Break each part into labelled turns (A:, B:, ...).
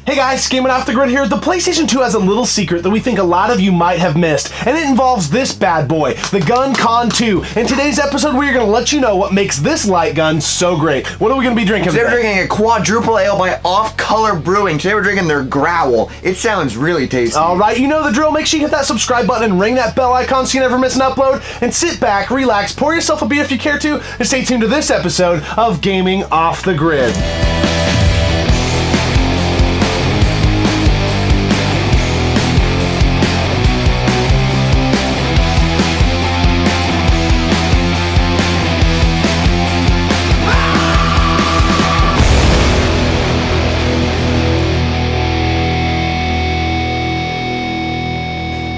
A: Hey guys, Gaming Off the Grid here. The PlayStation 2 has a little secret that we think a lot of you might have missed, and it involves this bad boy, the Guncon 2. In today's episode, we're going to let you know what makes this light gun so great. What are we going to be drinking
B: Today
A: today?
B: we're drinking a quadruple ale by Off Color Brewing. Today we're drinking their Growl. It sounds really tasty.
A: Alright, you know the drill. Make sure you hit that subscribe button and ring that bell icon so you never miss an upload. And sit back, relax, pour yourself a beer if you care to, and stay tuned to this episode of Gaming Off the Grid.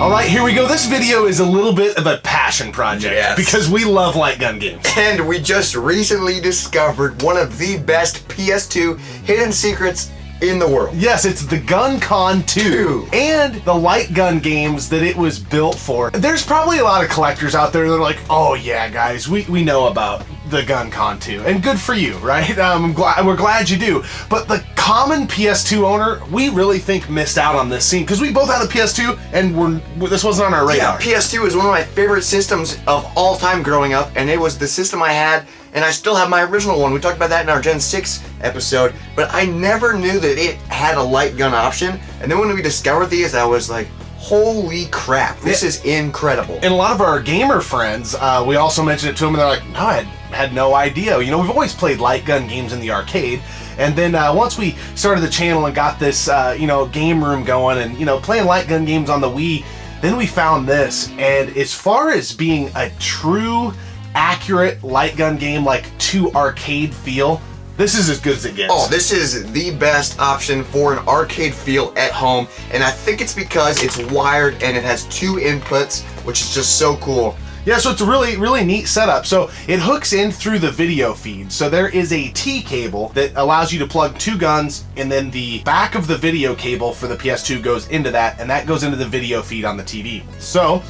A: Alright, here we go. This video is a little bit of a passion project because we love light gun games.
B: And we just recently discovered one of the best PS2 hidden secrets in the world.
A: Yes, it's the Guncon 2 and the light gun games that it was built for. There's probably a lot of collectors out there that are like, oh yeah guys, we know about the Guncon 2, and good for you, right? We're glad you do. But the common PS2 owner, we really think missed out on this scene because we both had a PS2 and this wasn't on our radar.
B: Yeah, PS2 is one of my favorite systems of all time growing up, and it was the system I had, and I still have my original one. We talked about that in our Gen 6 episode, but I never knew that it had a light gun option. And then when we discovered these, I was like, holy crap, this is incredible.
A: And a lot of our gamer friends, we also mentioned it to them, and they're like, no, I had no idea. You know, we've always played light gun games in the arcade, and then once we started the channel and got this, game room going and, playing light gun games on the Wii, then we found this. And as far as being a true, accurate light gun game, like to arcade feel, this is as good as it gets.
B: Oh, this is the best option for an arcade feel at home, and I think it's because it's wired and it has 2 inputs, which is just so cool.
A: Yeah, so it's a really, really neat setup. So it hooks in through the video feed. So there is a T cable that allows you to plug 2 guns, and then the back of the video cable for the PS2 goes into that, and that goes into the video feed on the TV. So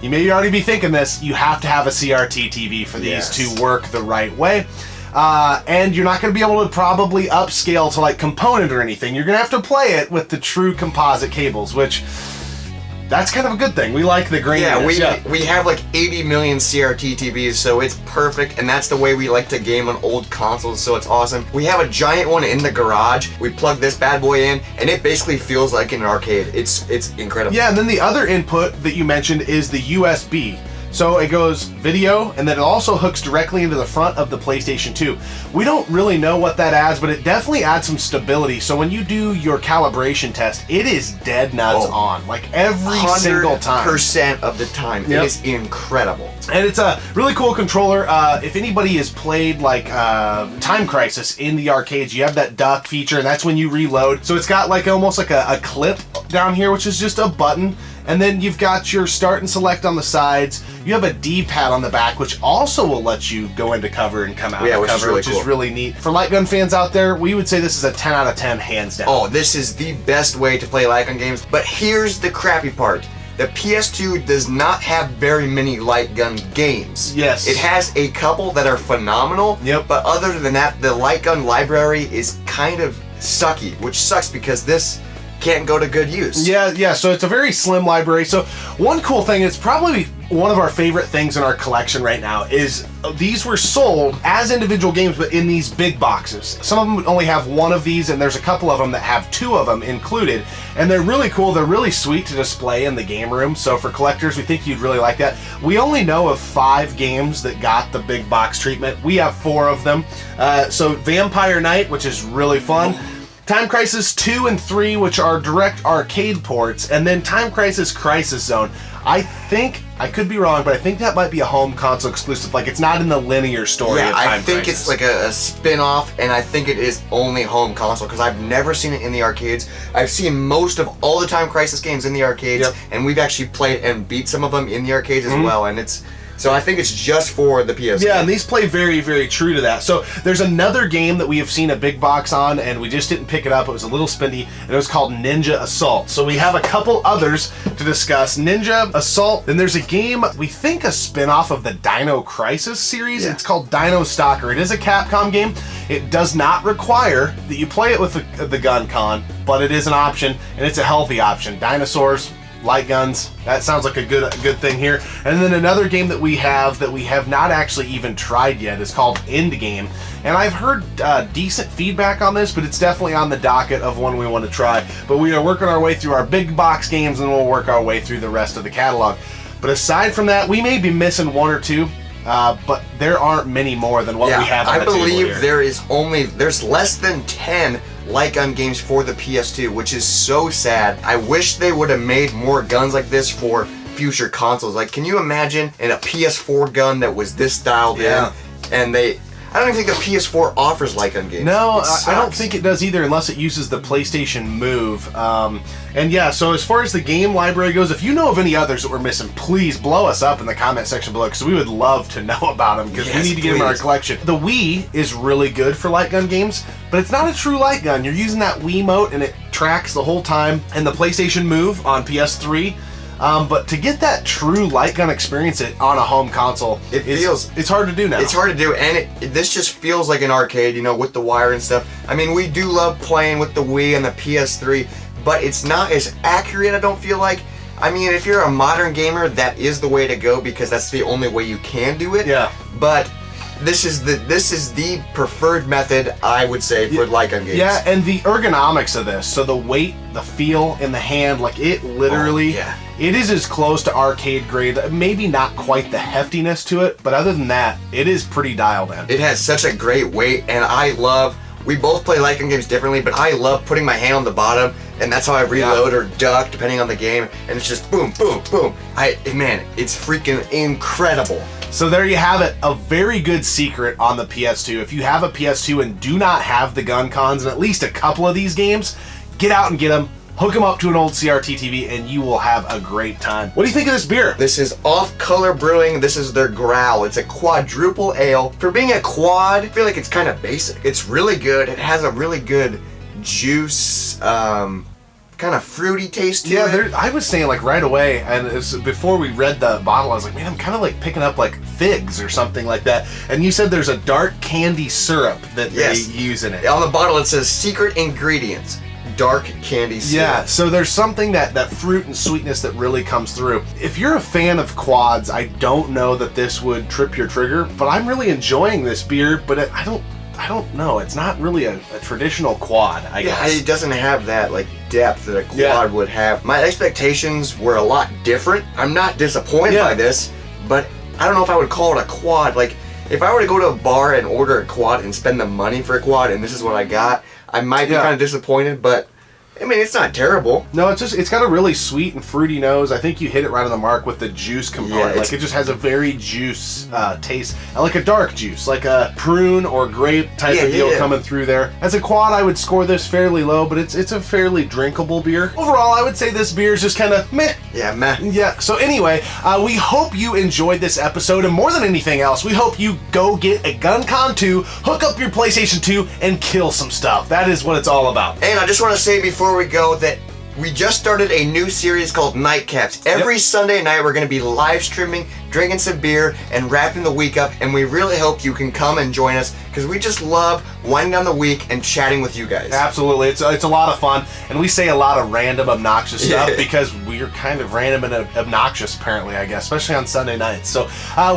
A: you may already be thinking this, you have to have a CRT TV for these to work the right way. And you're not going to be able to probably upscale to like component or anything. You're going to have to play it with the true composite cables, which that's kind of a good thing. We like the graininess.
B: Yeah, we have like 80 million CRT TVs, so it's perfect, and that's the way we like to game on old consoles, so it's awesome. We have a giant one in the garage. We plug this bad boy in, and it basically feels like an arcade. It's incredible.
A: Yeah, and then the other input that you mentioned is the USB. So it goes video, and then it also hooks directly into the front of the PlayStation 2. We don't really know what that adds, but it definitely adds some stability. So when you do your calibration test, it is dead nuts on, like every single time.
B: 100% of the time. It is incredible.
A: And it's a really cool controller. If anybody has played like Time Crisis in the arcades, you have that duck feature, and that's when you reload. So it's got like almost like a clip down here, which is just a button. And then you've got your start and select on the sides. You have a D-pad on the back, which also will let you go into cover and come out of cover, which is really neat. For light gun fans out there, we would say this is a 10 out of 10, hands down.
B: Oh, this is the best way to play light gun games. But here's the crappy part. The PS2 does not have very many light gun games.
A: Yes.
B: It has a couple that are phenomenal.
A: Yep.
B: But other than that, the light gun library is kind of sucky, which sucks because this can't go to good use.
A: Yeah, so it's a very slim library. So one cool thing, it's probably one of our favorite things in our collection right now, is these were sold as individual games, but in these big boxes. Some of them only have 1 of these, and there's a couple of them that have 2 of them included. And they're really cool. They're really sweet to display in the game room. So for collectors, we think you'd really like that. We only know of 5 games that got the big box treatment. We have 4 of them. So Vampire Knight, which is really fun. Time Crisis 2 and 3, which are direct arcade ports, and then Time Crisis Crisis Zone. I think, I could be wrong, but I think that might be a home console exclusive. Like, it's not in the linear story of Time
B: I think
A: Crisis.
B: it's like a spin-off, and I think it is only home console, because I've never seen it in the arcades. I've seen most of all the Time Crisis games in the arcades, and we've actually played and beat some of them in the arcades as well, and it's So I think it's just for the PS.
A: Yeah, and these play very, very true to that. So there's another game that we have seen a big box on, and we just didn't pick it up. It was a little spendy, and it was called Ninja Assault. So we have a couple others to discuss. Ninja Assault, then there's a game, we think a spin-off of the Dino Crisis series.
B: Yeah.
A: It's called Dino Stalker. It is a Capcom game. It does not require that you play it with the Guncon, but it is an option, and it's a healthy option. Dinosaurs, light guns, that sounds like a good thing here. And then another game that we have not actually even tried yet is called Endgame. And I've heard decent feedback on this, but it's definitely on the docket of one we want to try. But we are working our way through our big box games, and we'll work our way through the rest of the catalog. But aside from that, we may be missing one or two, but there aren't many more than what we have on the table here.
B: I believe there's less than 10 light gun games for the PS2, which is so sad. I wish they would have made more guns like this for future consoles. Like, can you imagine in a PS4 gun that was this dialed in? And I don't even think the PS4 offers light gun games.
A: No, I don't think it does either, unless it uses the PlayStation Move. And yeah, so as far as the game library goes, if you know of any others that we're missing, please blow us up in the comment section below, because we would love to know about them, because we need to get them in our collection. The Wii is really good for light gun games, but it's not a true light gun. You're using that Wiimote, and it tracks the whole time, and the PlayStation Move on PS3. But to get that true light gun experience on a home console, it's hard to do now.
B: It's hard to do, and this just feels like an arcade, you know, with the wire and stuff. I mean, we do love playing with the Wii and the PS3, but it's not as accurate, I don't feel like. I mean, if you're a modern gamer, that is the way to go, because that's the only way you can do it.
A: Yeah.
B: But this is the preferred method, I would say, for light gun games.
A: Yeah, and the ergonomics of this, so the weight, the feel in the hand, like it literally, it is as close to arcade grade, maybe not quite the heftiness to it, but other than that, it is pretty dialed in.
B: It has such a great weight, and we both play light gun games differently, but I love putting my hand on the bottom, and that's how I reload or duck, depending on the game, and it's just boom, boom, boom. Man, it's freaking incredible.
A: So there you have it, a very good secret on the PS2. If you have a PS2 and do not have the Guncons in at least a couple of these games, get out and get them, hook them up to an old CRT TV, and you will have a great time. What do you think of this beer?
B: This is Off Color Brewing. This is their Growl. It's a quadruple ale. For being a quad, I feel like it's kind of basic. It's really good. It has a really good juice, kind of fruity taste to it.
A: I was saying like right away, and before we read the bottle, I was like, man, I'm kind of like picking up like figs or something like that. And you said there's a dark candy syrup that they use in it.
B: On the bottle it says secret ingredients, dark candy syrup.
A: Yeah, so there's something that fruit and sweetness that really comes through. If you're a fan of quads, I don't know that this would trip your trigger, but I'm really enjoying this beer, but I don't know. It's not really a traditional quad, I guess.
B: Yeah, it doesn't have that like depth that a quad would have. My expectations were a lot different. I'm not disappointed by this, but I don't know if I would call it a quad. Like, if I were to go to a bar and order a quad and spend the money for a quad, and this is what I got, I might be kind of disappointed, but I mean, it's not terrible.
A: No, it's got a really sweet and fruity nose. I think you hit it right on the mark with the juice component. Like, it just has a very juice taste, and like a dark juice, like a prune or grape type of deal coming through there. As a quad, I would score this fairly low, but it's a fairly drinkable beer. Overall, I would say this beer is just kind of meh.
B: Yeah, meh.
A: Yeah, so anyway, we hope you enjoyed this episode, and more than anything else, we hope you go get a Guncon 2, hook up your PlayStation 2, and kill some stuff. That is what it's all about.
B: And I just want to say before we go that we just started a new series called Nightcaps. Every Sunday night we're going to be live streaming, drinking some beer, and wrapping the week up, and we really hope you can come and join us, because we just love winding down the week and chatting with you guys.
A: Absolutely. It's a lot of fun, and we say a lot of random, obnoxious stuff because we're kind of random and obnoxious, apparently, I guess, especially on Sunday nights. So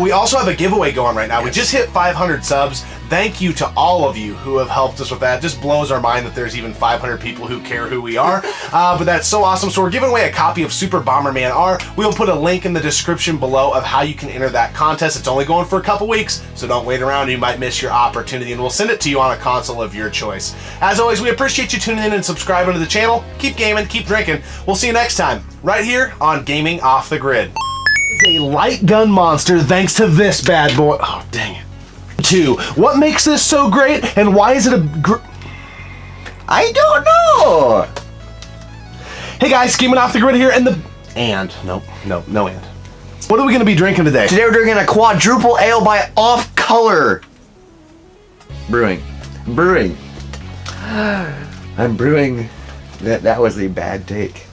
A: we also have a giveaway going right now. We just hit 500 subs. Thank you to all of you who have helped us with that. It just blows our mind that there's even 500 people who care who we are. But that's so awesome. So we're giving away a copy of Super Bomberman R. We'll put a link in the description below of how you can enter that contest. It's only going for a couple weeks, so don't wait around. You might miss your opportunity, and we'll send it to you on a console of your choice. As always, we appreciate you tuning in and subscribing to the channel. Keep gaming, keep drinking. We'll see you next time, right here on Gaming Off the Grid. It's a light gun monster thanks to this bad boy. Oh, dang it. 2. What makes this so great, and why is it
B: I don't know.
A: Hey guys, Gaming Off the Grid here, and no and. What are we going to be drinking today?
B: Today we're drinking a quadruple ale by Off Color Brewing. I'm brewing. That was a bad take.